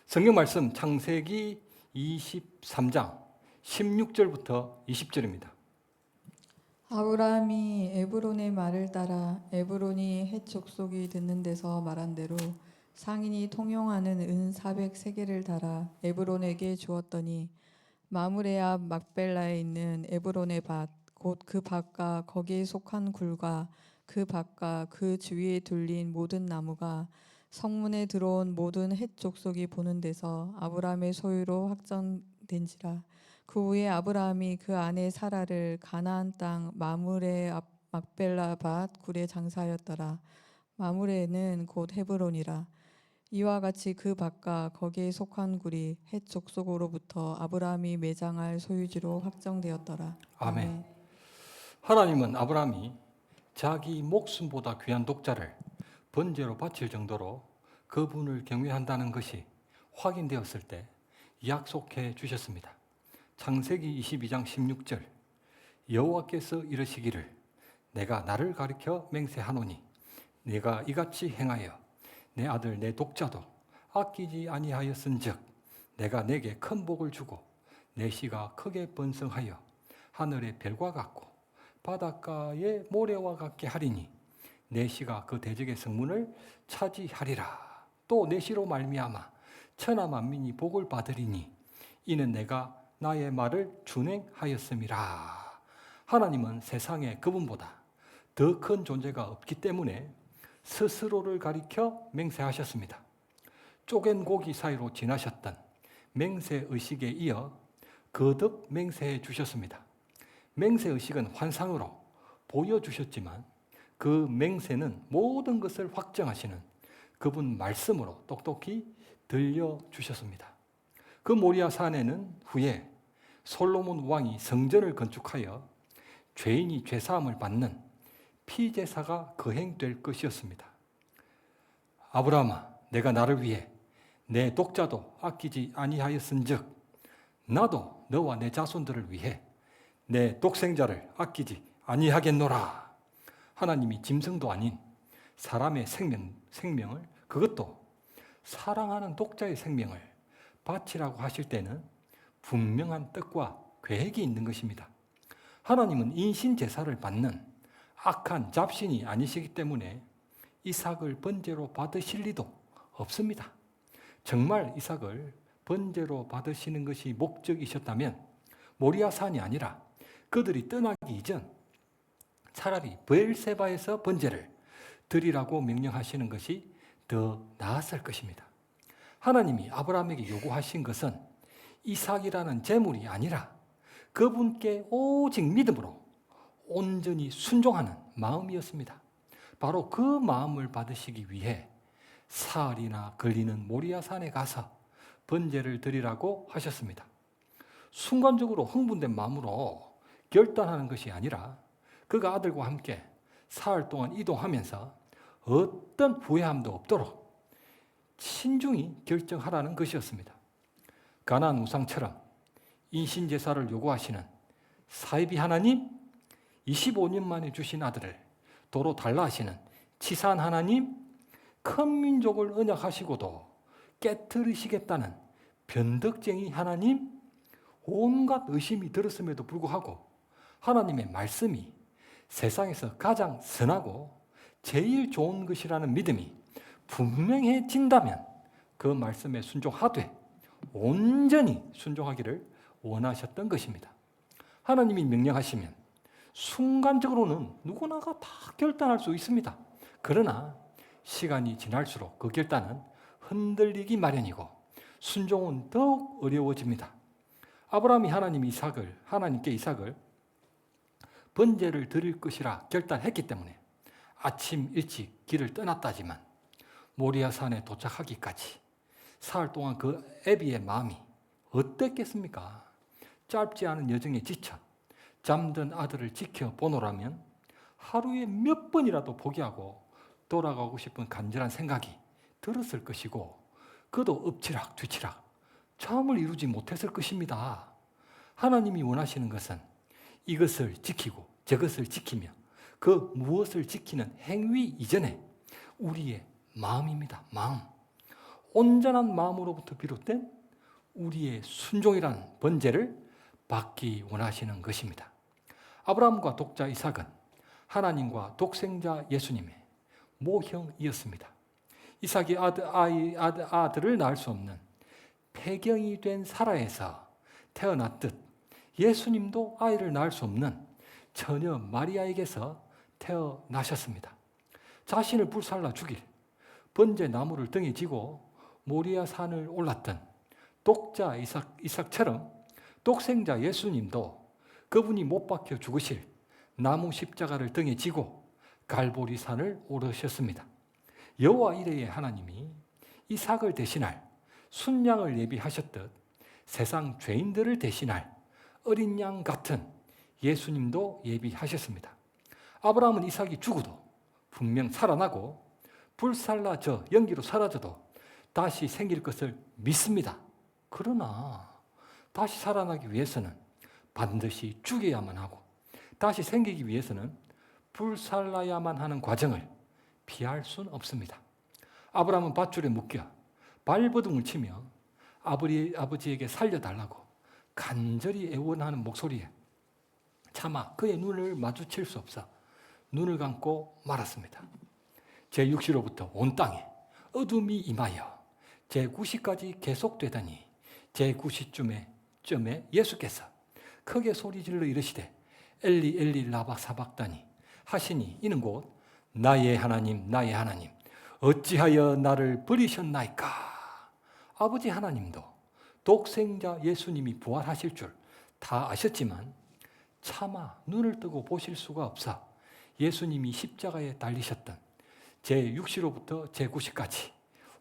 성경 말씀 창세기 23장 16절부터 20절입니다. 아브라함이 에브론의 말을 따라 에브론이 헷 족속이 듣는 데서 말한 대로 상인이 통용하는 은 400세겔을 달아 에브론에게 주었더니 마므레 앞 막벨라에 있는 에브론의 밭 곧 그 밭과 거기에 속한 굴과 그 밭과 그 주위에 둘린 모든 나무가 성문에 들어온 모든 헷 족속이 보는 데서 아브라함의 소유로 확정된지라. 그 후에 아브라함이 그 아내 사라를 가나안 땅 마므레 앞 막벨라 밭 굴에 장사하였더라. 마므레는 곧 헤브론이라. 이와 같이 그 밭과 거기에 속한 굴이 헷 족속으로부터 아브라함이 매장할 소유지로 확정되었더라. 아멘. 하나님은 아브라함이 자기 목숨보다 귀한 독자를 번제로 바칠 정도로 그분을 경외한다는 것이 확인되었을 때 약속해 주셨습니다. 창세기 22장 16절 여호와께서 이르시기를 내가 나를 가리켜 맹세하노니 내가 이같이 행하여 내 아들 내 독자도 아끼지 아니하였은즉 내가 내게 큰 복을 주고 내 씨가 크게 번성하여 하늘의 별과 같고 바닷가의 모래와 같게 하리니 내 씨가 그 대적의 성문을 차지하리라. 또 내 씨로 말미암아 천하 만민이 복을 받으리니 이는 내가 나의 말을 준행하였음이라. 하나님은 세상에 그분보다 더 큰 존재가 없기 때문에 스스로를 가리켜 맹세하셨습니다. 쪼갠 고기 사이로 지나셨던 맹세의식에 이어 거듭 맹세해 주셨습니다. 맹세의식은 환상으로 보여주셨지만 그 맹세는 모든 것을 확정하시는 그분 말씀으로 똑똑히 들려주셨습니다. 그 모리아 산에는 후에 솔로몬 왕이 성전을 건축하여 죄인이 죄사함을 받는 피제사가 거행될 것이었습니다. 아브라함아, 내가 나를 위해 내 독자도 아끼지 아니하였은즉 나도 너와 내 자손들을 위해 내 독생자를 아끼지 아니하겠노라. 하나님이 짐승도 아닌 사람의 생명을 그것도 사랑하는 독자의 생명을 바치라고 하실 때는 분명한 뜻과 계획이 있는 것입니다. 하나님은 인신 제사를 받는 악한 잡신이 아니시기 때문에 이삭을 번제로 받으실 리도 없습니다. 정말 이삭을 번제로 받으시는 것이 목적이셨다면 모리아산이 아니라 그들이 떠나기 이전 차라리 브엘세바에서 번제를 드리라고 명령하시는 것이 더 나았을 것입니다. 하나님이 아브라함에게 요구하신 것은 이삭이라는 재물이 아니라 그분께 오직 믿음으로 온전히 순종하는 마음이었습니다. 바로 그 마음을 받으시기 위해 사흘이나 걸리는 모리아산에 가서 번제를 드리라고 하셨습니다. 순간적으로 흥분된 마음으로 결단하는 것이 아니라 그가 아들과 함께 사흘 동안 이동하면서 어떤 후회함도 없도록 신중히 결정하라는 것이었습니다. 가나안 우상처럼 인신제사를 요구하시는 사이비 하나님, 25년 만에 주신 아들을 도로 달라 하시는 치사한 하나님, 큰 민족을 언약하시고도 깨트리시겠다는 변덕쟁이 하나님, 온갖 의심이 들었음에도 불구하고 하나님의 말씀이 세상에서 가장 선하고 제일 좋은 것이라는 믿음이 분명해진다면 그 말씀에 순종하되 온전히 순종하기를 원하셨던 것입니다. 하나님이 명령하시면 순간적으로는 누구나가 다 결단할 수 있습니다. 그러나 시간이 지날수록 그 결단은 흔들리기 마련이고 순종은 더욱 어려워집니다. 아브라함이 하나님께 이삭을 번제를 드릴 것이라 결단했기 때문에 아침 일찍 길을 떠났다지만 모리아산에 도착하기까지 사흘 동안 그 애비의 마음이 어땠겠습니까? 짧지 않은 여정에 지쳐 잠든 아들을 지켜보노라면 하루에 몇 번이라도 포기하고 돌아가고 싶은 간절한 생각이 들었을 것이고 그도 엎치락 뒤치락 잠을 이루지 못했을 것입니다. 하나님이 원하시는 것은 이것을 지키고 저것을 지키며 그 무엇을 지키는 행위 이전에 우리의 마음입니다. 마음. 온전한 마음으로부터 비롯된 우리의 순종이라는 번제를 받기 원하시는 것입니다. 아브라함과 독자 이삭은 하나님과 독생자 예수님의 모형이었습니다. 이삭이 아들을 낳을 수 없는 폐경이 된 사라에서 태어났듯 예수님도 아이를 낳을 수 없는 처녀 마리아에게서 태어나셨습니다. 자신을 불살라 죽일 번제 나무를 등에 지고 모리아 산을 올랐던 독자 이삭처럼 독생자 예수님도 그분이 못 박혀 죽으실 나무 십자가를 등에 지고 갈보리 산을 오르셨습니다. 여호와 이레의 하나님이 이삭을 대신할 순양을 예비하셨듯 세상 죄인들을 대신할 어린 양 같은 예수님도 예비하셨습니다. 아브라함은 이삭이 죽어도 분명 살아나고 불살라져 연기로 사라져도 다시 생길 것을 믿습니다. 그러나 다시 살아나기 위해서는 반드시 죽여야만 하고 다시 생기기 위해서는 불살라야만 하는 과정을 피할 수는 없습니다. 아브라함은 밧줄에 묶여 발버둥을 치며 아버지에게 살려달라고 간절히 애원하는 목소리에 차마 그의 눈을 마주칠 수 없어 눈을 감고 말았습니다. 제6시로부터 온 땅에 어둠이 임하여 제9시까지 계속되더니 제9시쯤에 예수께서 크게 소리질러 이르시되 엘리 엘리 라바 사박다니 하시니 이는 곧 나의 하나님 나의 하나님 어찌하여 나를 버리셨나이까. 아버지 하나님도 독생자 예수님이 부활하실 줄 다 아셨지만 차마 눈을 뜨고 보실 수가 없어 예수님이 십자가에 달리셨던 제6시로부터 제9시까지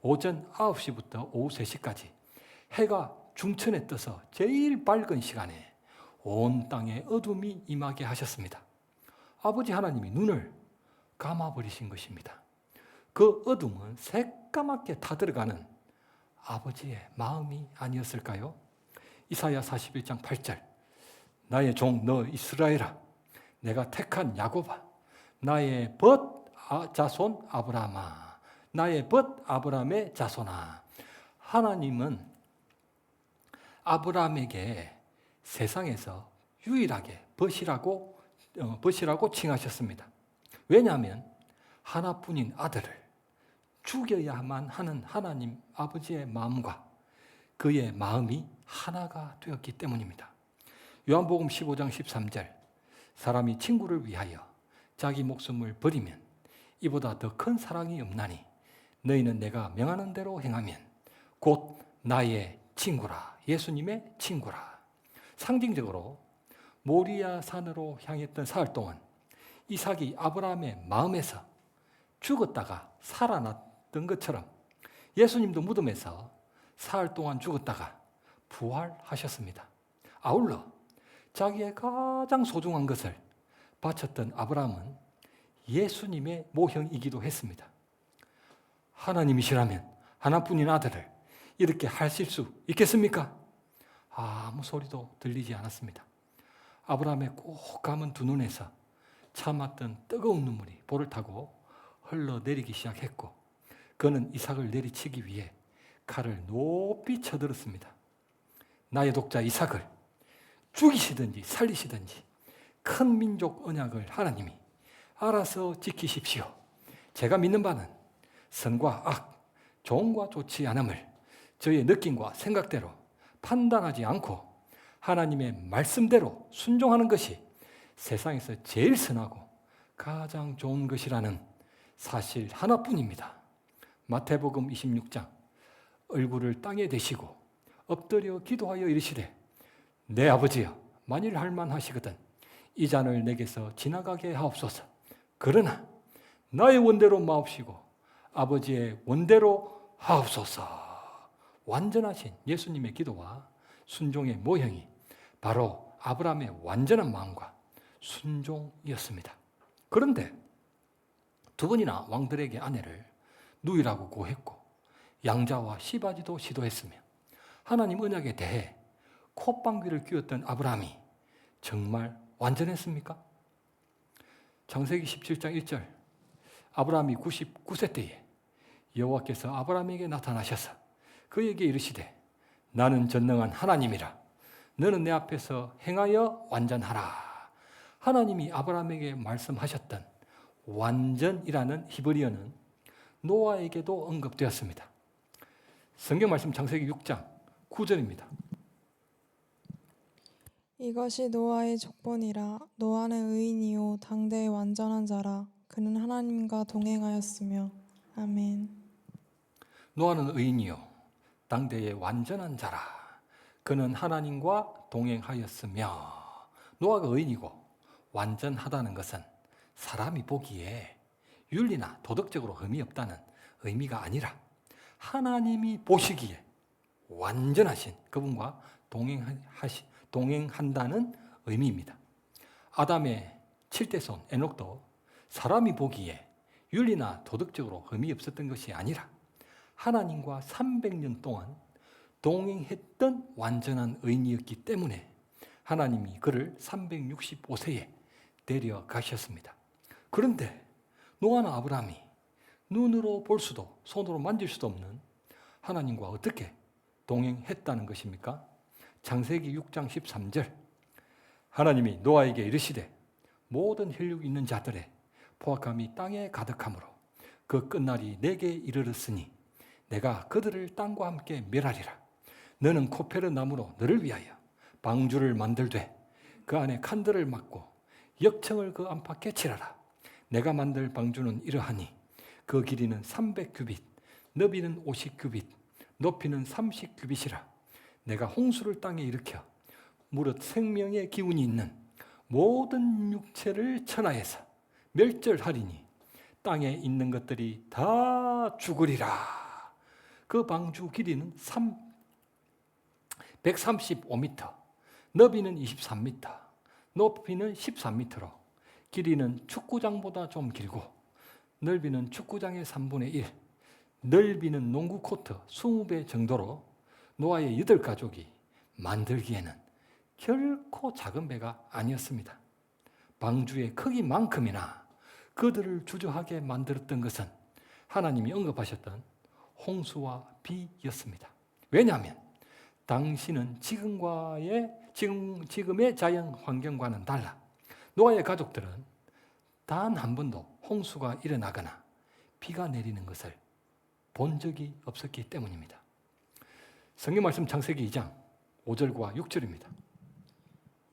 오전 9시부터 오후 3시까지 해가 중천에 떠서 제일 밝은 시간에 온 땅에 어둠이 임하게 하셨습니다. 아버지 하나님이 눈을 감아버리신 것입니다. 그 어둠은 새까맣게 타들어가는 아버지의 마음이 아니었을까요? 이사야 41장 8절 나의 종 너 이스라엘아 내가 택한 야곱아 나의 벗 자손 아브라함아 나의 벗 아브라함의 자손아. 하나님은 아브라함에게 세상에서 유일하게 벗이라고 칭하셨습니다. 왜냐하면 하나뿐인 아들을 죽여야만 하는 하나님 아버지의 마음과 그의 마음이 하나가 되었기 때문입니다. 요한복음 15장 13절 사람이 친구를 위하여 자기 목숨을 버리면 이보다 더 큰 사랑이 없나니 너희는 내가 명하는 대로 행하면 곧 나의 친구라. 예수님의 친구라. 상징적으로 모리아 산으로 향했던 사흘 동안 이삭이 아브라함의 마음에서 죽었다가 살아났던 것처럼 예수님도 무덤에서 사흘 동안 죽었다가 부활하셨습니다. 아울러 자기의 가장 소중한 것을 바쳤던 아브라함은 예수님의 모형이기도 했습니다. 하나님이시라면 하나뿐인 아들을 이렇게 하실 수 있겠습니까? 아무 소리도 들리지 않았습니다. 아브라함의 꼭 감은 두 눈에서 참았던 뜨거운 눈물이 볼을 타고 흘러내리기 시작했고 그는 이삭을 내리치기 위해 칼을 높이 쳐들었습니다. 나의 독자 이삭을 죽이시든지 살리시든지 큰 민족 언약을 하나님이 알아서 지키십시오. 제가 믿는 바는 선과 악, 좋은과 좋지 않음을 저의 느낌과 생각대로 판단하지 않고 하나님의 말씀대로 순종하는 것이 세상에서 제일 선하고 가장 좋은 것이라는 사실 하나뿐입니다. 마태복음 26장 얼굴을 땅에 대시고 엎드려 기도하여 이르시되 내 아버지여 만일 할만하시거든 이 잔을 내게서 지나가게 하옵소서. 그러나 나의 원대로 마옵시고 아버지의 원대로 하옵소서. 완전하신 예수님의 기도와 순종의 모형이 바로 아브라함의 완전한 마음과 순종이었습니다. 그런데 두 번이나 왕들에게 아내를 누이라고 고했고 양자와 시바지도 시도했으며 하나님 언약에 대해 콧방귀를 뀌었던 아브라함이 정말 완전했습니까? 창세기 17장 1절 아브라함이 99세 때에 여호와께서 아브라함에게 나타나셔서 그에게 이르시되 나는 전능한 하나님이라. 너는 내 앞에서 행하여 완전하라. 하나님이 아브라함에게 말씀하셨던 완전이라는 히브리어는 노아에게도 언급되었습니다. 성경 말씀 창세기 6장 9절입니다. 이것이 노아의 족본이라. 노아는 의인이요 당대의 완전한 자라. 그는 하나님과 동행하였으며. 아멘. 노아는 의인이요 당대의 완전한 자라. 그는 하나님과 동행하였으며. 노아가 의인이고 완전하다는 것은 사람이 보기에 윤리나 도덕적으로 흠이 없다는 의미가 아니라 하나님이 보시기에 완전하신 그분과 동행한다는 의미입니다. 아담의 7대 손 에녹도 사람이 보기에 윤리나 도덕적으로 흠이 없었던 것이 아니라 하나님과 300년 동안 동행했던 완전한 의인이었기 때문에 하나님이 그를 365세에 데려가셨습니다. 그런데 노아나 아브라함이 눈으로 볼 수도 손으로 만질 수도 없는 하나님과 어떻게 동행했다는 것입니까? 창세기 6장 13절 하나님이 노아에게 이르시되 모든 혈육 있는 자들의 포악함이 땅에 가득하므로 그 끝날이 내게 이르렀으니 내가 그들을 땅과 함께 멸하리라. 너는 코페르 나무로 너를 위하여 방주를 만들되 그 안에 칸들을 막고 역청을 그 안팎에 칠하라. 내가 만들 방주는 이러하니 그 길이는 300규빗, 너비는 50규빗, 높이는 30규빗이라. 내가 홍수를 땅에 일으켜 무릇 생명의 기운이 있는 모든 육체를 천하에서 멸절하리니 땅에 있는 것들이 다 죽으리라. 그 방주 길이는 135m, 너비는 23m, 높이는 13m로 길이는 축구장보다 좀 길고 넓이는 축구장의 3분의 1, 넓이는 농구 코트 20배 정도로 노아의 8가족이 만들기에는 결코 작은 배가 아니었습니다. 방주의 크기만큼이나 그들을 주저하게 만들었던 것은 하나님이 언급하셨던 홍수와 비였습니다. 왜냐하면 당신은 지금의 자연 환경과는 달라 노아의 가족들은 단 한 번도 홍수가 일어나거나 비가 내리는 것을 본 적이 없었기 때문입니다. 성경 말씀 창세기 2장 5절과 6절입니다.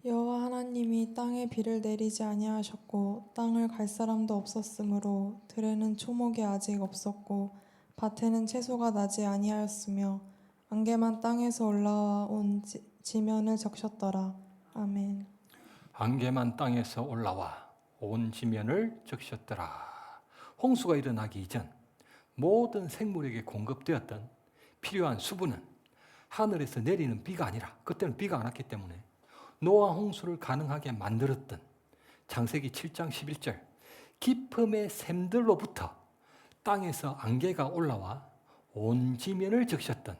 여호와 하나님이 땅에 비를 내리지 아니하셨고 땅을 갈 사람도 없었으므로 들에는 초목이 아직 없었고 밭에는 채소가 나지 아니하였으며 안개만 땅에서 올라와 온 지면을 적셨더라. 아멘. 안개만 땅에서 올라와 온 지면을 적셨더라. 홍수가 일어나기 이전 모든 생물에게 공급되었던 필요한 수분은 하늘에서 내리는 비가 아니라 그때는 비가 안 왔기 때문에 노아 홍수를 가능하게 만들었던 창세기 7장 11절 깊음의 샘들로부터 땅에서 안개가 올라와 온 지면을 적셨던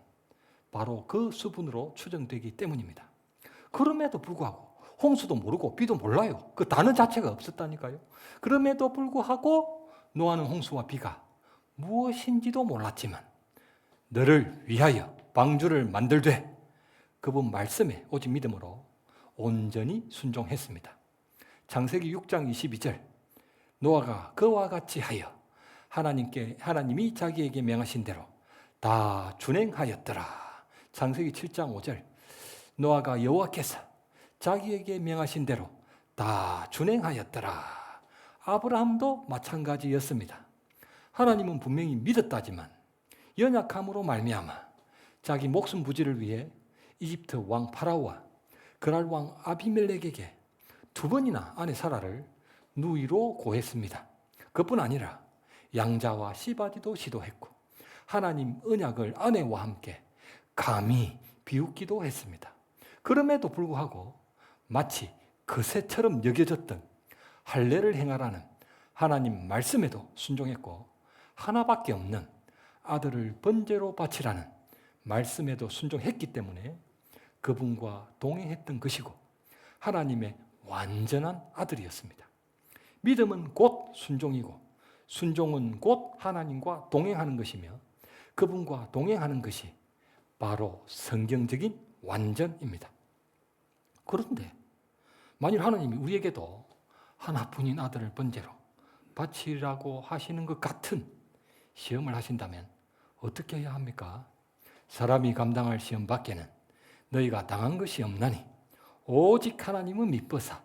바로 그 수분으로 추정되기 때문입니다. 그럼에도 불구하고 홍수도 모르고 비도 몰라요. 그 단어 자체가 없었다니까요. 그럼에도 불구하고 노아는 홍수와 비가 무엇인지도 몰랐지만 너를 위하여 방주를 만들되 그분 말씀에 오직 믿음으로 온전히 순종했습니다. 창세기 6장 22절 노아가 그와 같이 하여 하나님이 자기에게 명하신 대로 다 준행하였더라. 창세기 7장 5절 노아가 여호와께서 자기에게 명하신 대로 다 준행하였더라. 아브라함도 마찬가지였습니다. 하나님은 분명히 믿었다지만 연약함으로 말미암아 자기 목숨 부지를 위해 이집트 왕 파라오와 그랄 왕 아비멜렉에게 2번이나 아내 사라를 누이로 고했습니다. 그뿐 아니라 양자와 시바지도 시도했고 하나님 언약을 아내와 함께 감히 비웃기도 했습니다. 그럼에도 불구하고 마치 거새처럼 여겨졌던 할례를 행하라는 하나님 말씀에도 순종했고 하나밖에 없는 아들을 번제로 바치라는 말씀에도 순종했기 때문에 그분과 동행했던 것이고 하나님의 완전한 아들이었습니다. 믿음은 곧 순종이고 순종은 곧 하나님과 동행하는 것이며 그분과 동행하는 것이 바로 성경적인 완전입니다. 그런데 만일 하나님이 우리에게도 하나뿐인 아들을 번제로 바치라고 하시는 것 같은 시험을 하신다면 어떻게 해야 합니까? 사람이 감당할 시험 밖에는 너희가 당한 것이 없나니 오직 하나님은 미쁘사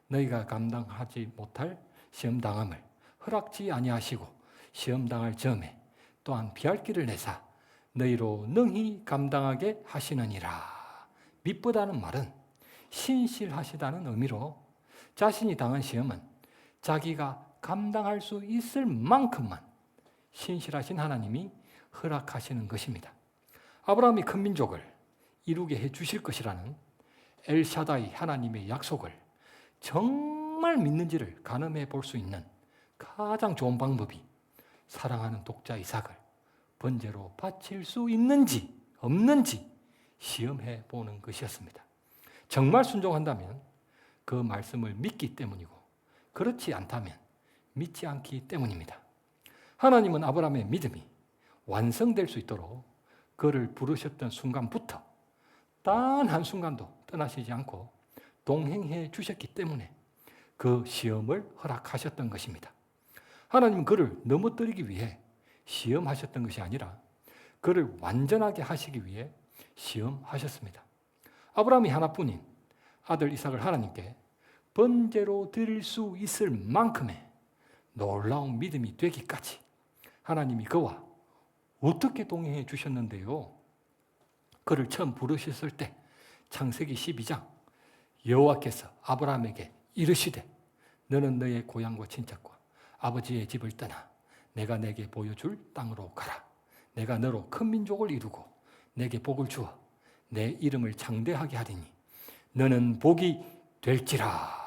너희가 감당하지 못할 시험 당함을 허락지 아니하시고 시험 당할 점에 또한 피할 길을 내사 너희로 능히 감당하게 하시느니라. 미쁘다는 말은 신실하시다는 의미로 자신이 당한 시험은 자기가 감당할 수 있을 만큼만 신실하신 하나님이 허락하시는 것입니다. 아브라함이 큰 민족을 이루게 해 주실 것이라는 엘샤다이 하나님의 약속을 정말 믿는지를 가늠해 볼 수 있는 가장 좋은 방법이 사랑하는 독자 이삭을 번제로 바칠 수 있는지 없는지 시험해 보는 것이었습니다. 정말 순종한다면 그 말씀을 믿기 때문이고 그렇지 않다면 믿지 않기 때문입니다. 하나님은 아브라함의 믿음이 완성될 수 있도록 그를 부르셨던 순간부터 단 한순간도 떠나시지 않고 동행해 주셨기 때문에 그 시험을 허락하셨던 것입니다. 하나님은 그를 넘어뜨리기 위해 시험하셨던 것이 아니라 그를 완전하게 하시기 위해 시험하셨습니다. 아브라함이 하나뿐인 아들 이삭을 하나님께 번제로 드릴 수 있을 만큼의 놀라운 믿음이 되기까지 하나님이 그와 어떻게 동행해 주셨는데요? 그를 처음 부르셨을 때 창세기 12장 여호와께서 아브라함에게 이르시되 너는 너의 고향과 친척과 아버지의 집을 떠나 내가 내게 보여줄 땅으로 가라. 내가 너로 큰 민족을 이루고 내게 복을 주어 내 이름을 창대하게 하리니 너는 복이 될지라.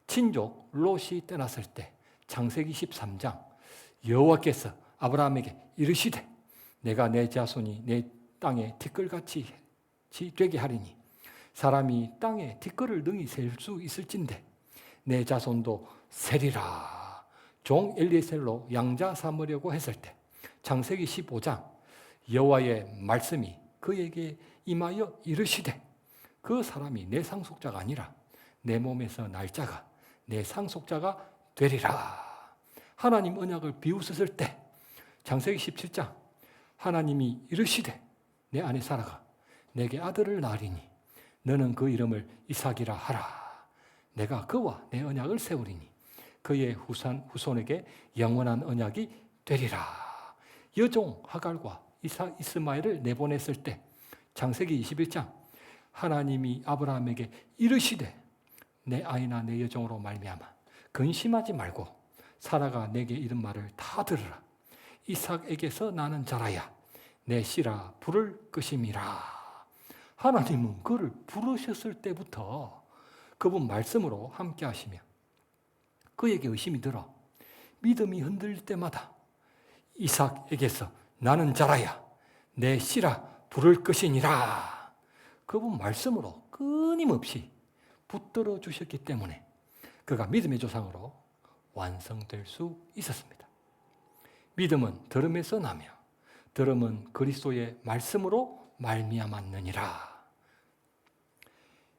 친족 롯이 떠났을 때 창세기 13장 여호와께서 아브라함에게 이르시되 내가 내 자손이 내 땅에 티끌같이 되게 하리니 사람이 땅에 티끌을 능히 셀 수 있을진데 내 자손도 세리라. 종 엘리에셀로 양자 삼으려고 했을 때 창세기 15장 여호와의 말씀이 그에게 임하여 이르시되 그 사람이 내 상속자가 아니라 내 몸에서 날 자가 내 상속자가 되리라. 하나님 언약을 비웃었을 때 창세기 17장 하나님이 이르시되 내 아내 사라가 내게 아들을 낳으리니 너는 그 이름을 이삭이라 하라. 내가 그와 내 언약을 세우리니 그의 후손에게 영원한 언약이 되리라. 여종 하갈과 이스마엘을 내보냈을 때 창세기 21장 하나님이 아브라함에게 이르시되 내 아이나 내 여종으로 말미암아 근심하지 말고 사라가 내게 이른 말을 다 들으라. 이삭에게서 나는 자라야 내 씨라 부를 것임이라. 하나님은 그를 부르셨을 때부터 그분 말씀으로 함께 하시며 그에게 의심이 들어 믿음이 흔들릴 때마다 이삭에게서 나는 자라야 내 씨라 부를 것이니라. 그분 말씀으로 끊임없이 붙들어 주셨기 때문에 그가 믿음의 조상으로 완성될 수 있었습니다. 믿음은 들음에서 나며 들음은 그리스도의 말씀으로 말미암았느니라.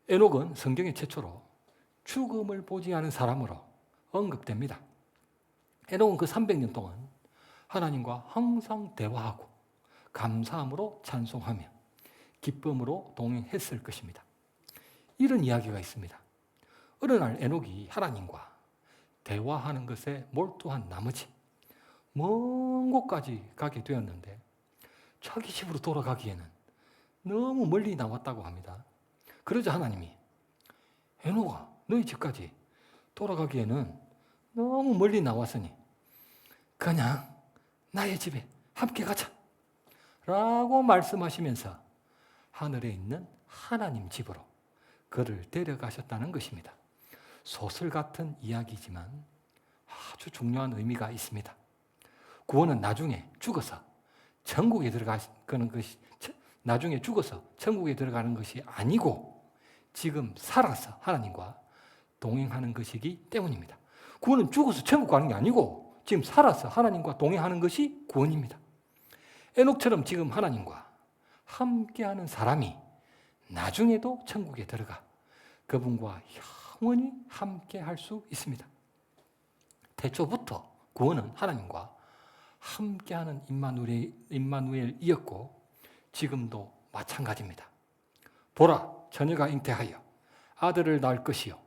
에녹은 성경의 최초로 죽음을 보지 않은 사람으로 언급됩니다. 에녹은 그 300년 동안 하나님과 항상 대화하고 감사함으로 찬송하며 기쁨으로 동행했을 것입니다. 이런 이야기가 있습니다. 어느 날 에녹이 하나님과 대화하는 것에 몰두한 나머지 먼 곳까지 가게 되었는데 자기 집으로 돌아가기에는 너무 멀리 나왔다고 합니다. 그러자 하나님이 에녹아 너희 집까지 돌아가기에는 너무 멀리 나왔으니 그냥 나의 집에 함께 가자 라고 말씀하시면서 하늘에 있는 하나님 집으로 그를 데려가셨다는 것입니다. 소설 같은 이야기지만 아주 중요한 의미가 있습니다. 구원은 나중에 죽어서 천국에 들어가는 것이 나중에 죽어서 천국에 들어가는 것이 아니고 지금 살아서 하나님과 동행하는 것이기 때문입니다. 구원은 죽어서 천국 가는 게 아니고 지금 살아서 하나님과 동행하는 것이 구원입니다. 에녹처럼 지금 하나님과 함께하는 사람이 나중에도 천국에 들어가 그분과 영원히 함께할 수 있습니다. 태초부터 구원은 하나님과 함께하는 임마누엘이었고 지금도 마찬가지입니다. 보라, 처녀가 잉태하여 아들을 낳을 것이요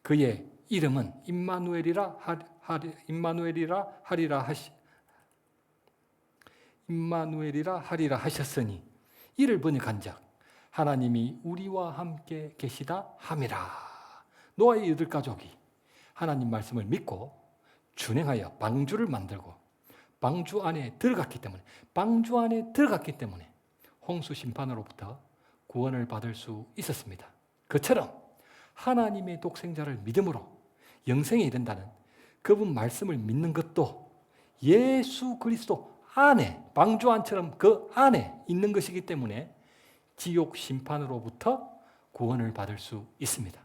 그의 이름은 임마누엘이라 하리라 하셨으니 이를 번역한즉 하나님이 우리와 함께 계시다 함이라. 노아의 여덟 가족이 하나님 말씀을 믿고 준행하여 방주를 만들고 방주 안에 들어갔기 때문에 홍수 심판으로부터 구원을 받을 수 있었습니다. 그처럼 하나님의 독생자를 믿음으로 영생에 이른다는 그분 말씀을 믿는 것도 예수 그리스도 안에, 방주 안처럼 그 안에 있는 것이기 때문에 지옥 심판으로부터 구원을 받을 수 있습니다.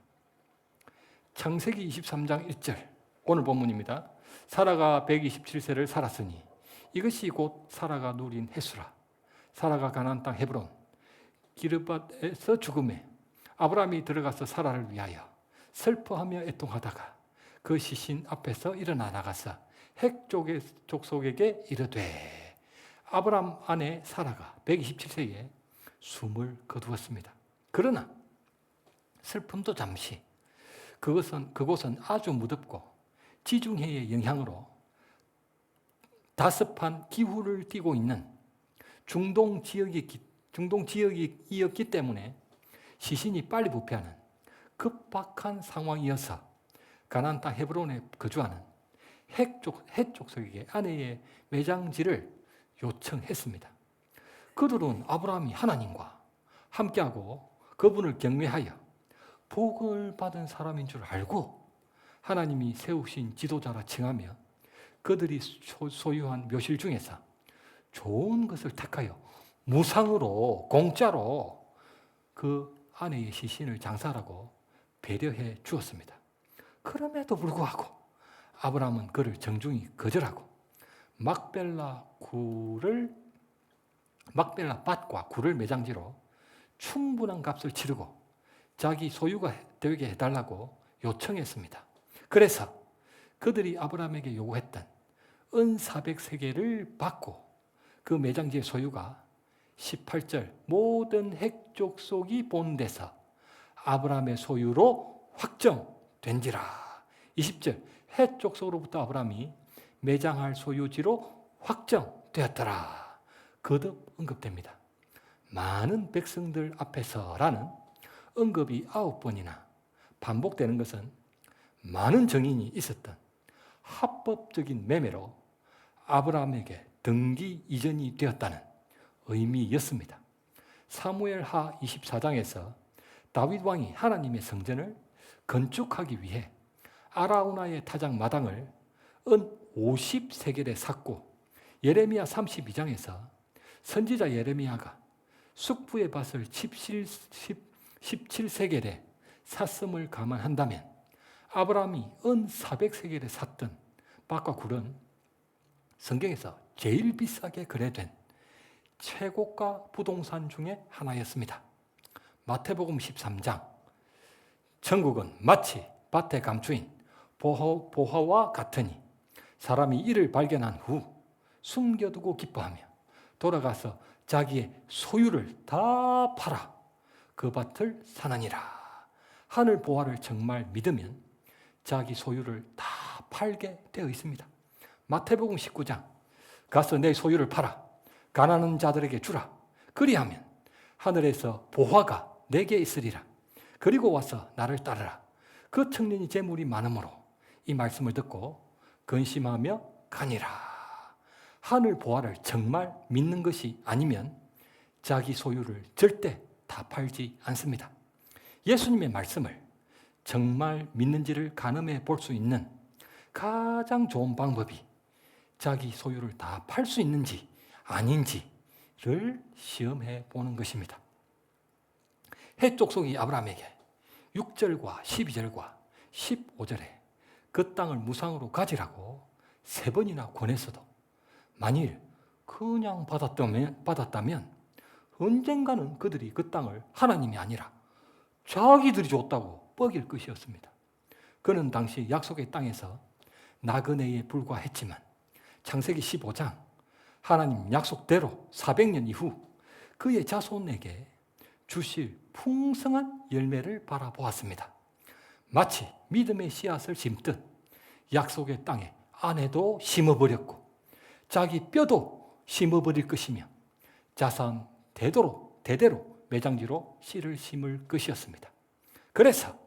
창세기 23장 1절 오늘 본문입니다. 사라가 127세를 살았으니 이것이 곧 사라가 누린 해수라. 사라가 가나안 땅 헤브론 기르밧에서 죽음에 아브라함이 들어가서 사라를 위하여 슬퍼하며 애통하다가 그 시신 앞에서 일어나 나가서 핵 족속에게 이르되 아브라함 아내 사라가 127세에 숨을 거두었습니다. 그러나 슬픔도 잠시 그곳은 아주 무덥고 지중해의 영향으로 다습한 기후를 띠고 있는 중동 지역이었기 때문에 시신이 빨리 부패하는 급박한 상황이어서 가나안 땅 헤브론에 거주하는 헷 족속에게 아내의 매장지를 요청했습니다. 그들은 아브라함이 하나님과 함께하고 그분을 경외하여 복을 받은 사람인 줄 알고 하나님이 세우신 지도자라 칭하며 그들이 소유한 묘실 중에서 좋은 것을 택하여 무상으로 공짜로 그 아내의 시신을 장사하라고 배려해 주었습니다. 그럼에도 불구하고 아브라함은 그를 정중히 거절하고 막벨라 밭과 굴을 매장지로 충분한 값을 치르고 자기 소유가 되게 해달라고 요청했습니다. 그래서 그들이 아브라함에게 요구했던 은 400세겔을 받고 그 매장지의 소유가 18절 모든 핵 족속이 본 데서 아브라함의 소유로 확정된지라. 20절 핵 족속으로부터 아브라함이 매장할 소유지로 확정되었더라. 거듭 언급됩니다. 많은 백성들 앞에서라는 언급이 9번이나 반복되는 것은 많은 증인이 있었던 합법적인 매매로 아브라함에게 등기 이전이 되었다는 의미였습니다. 사무엘하 24장에서 다윗 왕이 하나님의 성전을 건축하기 위해 아라우나의 타작 마당을 은 50세겔에 샀고 예레미야 32장에서 선지자 예레미야가 숙부의 밭을 17세겔에 샀음을 감안한다면 아브라함이 은 400세겔에 샀던 밭과 굴은 성경에서 제일 비싸게 거래된 최고가 부동산 중에 하나였습니다. 마태복음 13장 천국은 마치 밭의 감추인 보화와 같으니 사람이 이를 발견한 후 숨겨두고 기뻐하며 돌아가서 자기의 소유를 다 팔아 그 밭을 사느니라. 하늘 보화를 정말 믿으면 자기 소유를 다 팔게 되어 있습니다. 마태복음 19장 가서 내 소유를 팔아 가난한 자들에게 주라. 그리하면 하늘에서 보화가 내게 있으리라. 그리고 와서 나를 따르라. 그 청년이 재물이 많으므로 이 말씀을 듣고 근심하며 가니라. 하늘 보화를 정말 믿는 것이 아니면 자기 소유를 절대 다 팔지 않습니다. 예수님의 말씀을 정말 믿는지를 가늠해 볼 수 있는 가장 좋은 방법이 자기 소유를 다 팔 수 있는지 아닌지를 시험해 보는 것입니다. 헷 족속이 아브라함에게 6절과 12절과 15절에 그 땅을 무상으로 가지라고 3번이나 권했어도 만일 그냥 받았다면 언젠가는 그들이 그 땅을 하나님이 아니라 자기들이 줬다고 뻐길 것이었습니다. 그는 당시 약속의 땅에서 나그네에 불과했지만 창세기 15장 하나님 약속대로 400년 이후 그의 자손에게 주실 풍성한 열매를 바라보았습니다. 마치 믿음의 씨앗을 심듯 약속의 땅에 아내도 심어버렸고 자기 뼈도 심어버릴 것이며 자손 대대로 매장지로 씨를 심을 것이었습니다. 그래서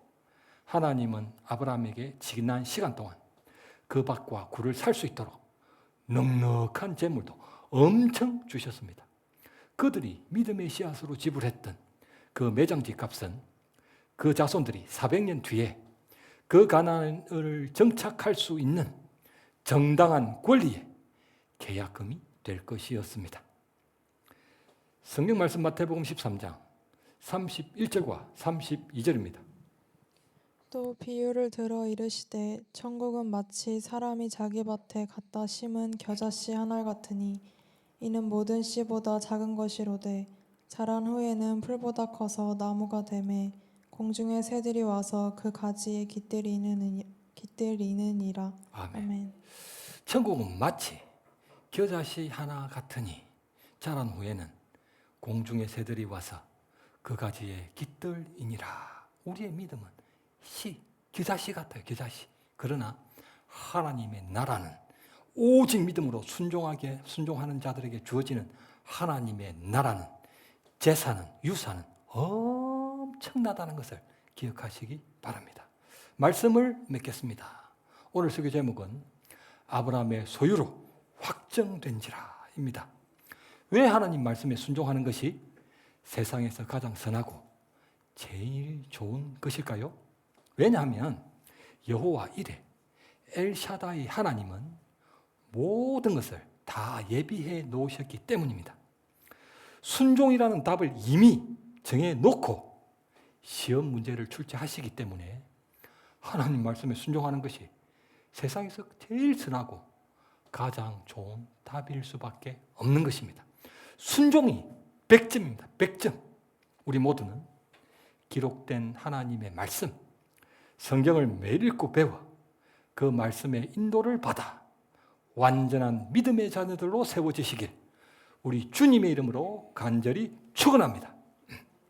하나님은 아브라함에게 지난 시간 동안 그 밭과 굴을 살 수 있도록 넉넉한 재물도 엄청 주셨습니다. 그들이 믿음의 씨앗으로 지불했던 그 매장지 값은 그 자손들이 400년 뒤에 그 가나안을 정착할 수 있는 정당한 권리의 계약금이 될 것이었습니다. 성경 말씀 마태복음 13장 31절과 32절입니다. 또 비유를 들어 이르시되 천국은 마치 사람이 자기 밭에 갖다 심은 겨자씨 한 알 같으니 이는 모든 씨보다 작은 것이로되 자란 후에는 풀보다 커서 나무가 되매 공중의 새들이 와서 그 가지에 깃들이느니라. 아멘. 아멘. 천국은 마치 겨자씨 하나 같으니 자란 후에는 공중의 새들이 와서 그 가지에 깃들이니라. 우리의 믿음은 겨자씨 같아요. 겨자씨. 그러나 하나님의 나라는 오직 믿음으로 순종하는 자들에게 주어지는 하나님의 나라는 재산은 유산은 엄청나다는 것을 기억하시기 바랍니다. 말씀을 맺겠습니다. 오늘 설교 제목은 아브라함의 소유로 확정된지라입니다. 왜 하나님 말씀에 순종하는 것이 세상에서 가장 선하고 제일 좋은 것일까요? 왜냐하면 여호와 이레 엘샤다이 하나님은 모든 것을 다 예비해 놓으셨기 때문입니다. 순종이라는 답을 이미 정해놓고 시험 문제를 출제하시기 때문에 하나님 말씀에 순종하는 것이 세상에서 제일 선하고 가장 좋은 답일 수밖에 없는 것입니다. 순종이 100점입니다. 100점. 우리 모두는 기록된 하나님의 말씀, 성경을 매일 읽고 배워 그 말씀의 인도를 받아 완전한 믿음의 자녀들로 세워지시길 우리 주님의 이름으로 간절히 축원합니다.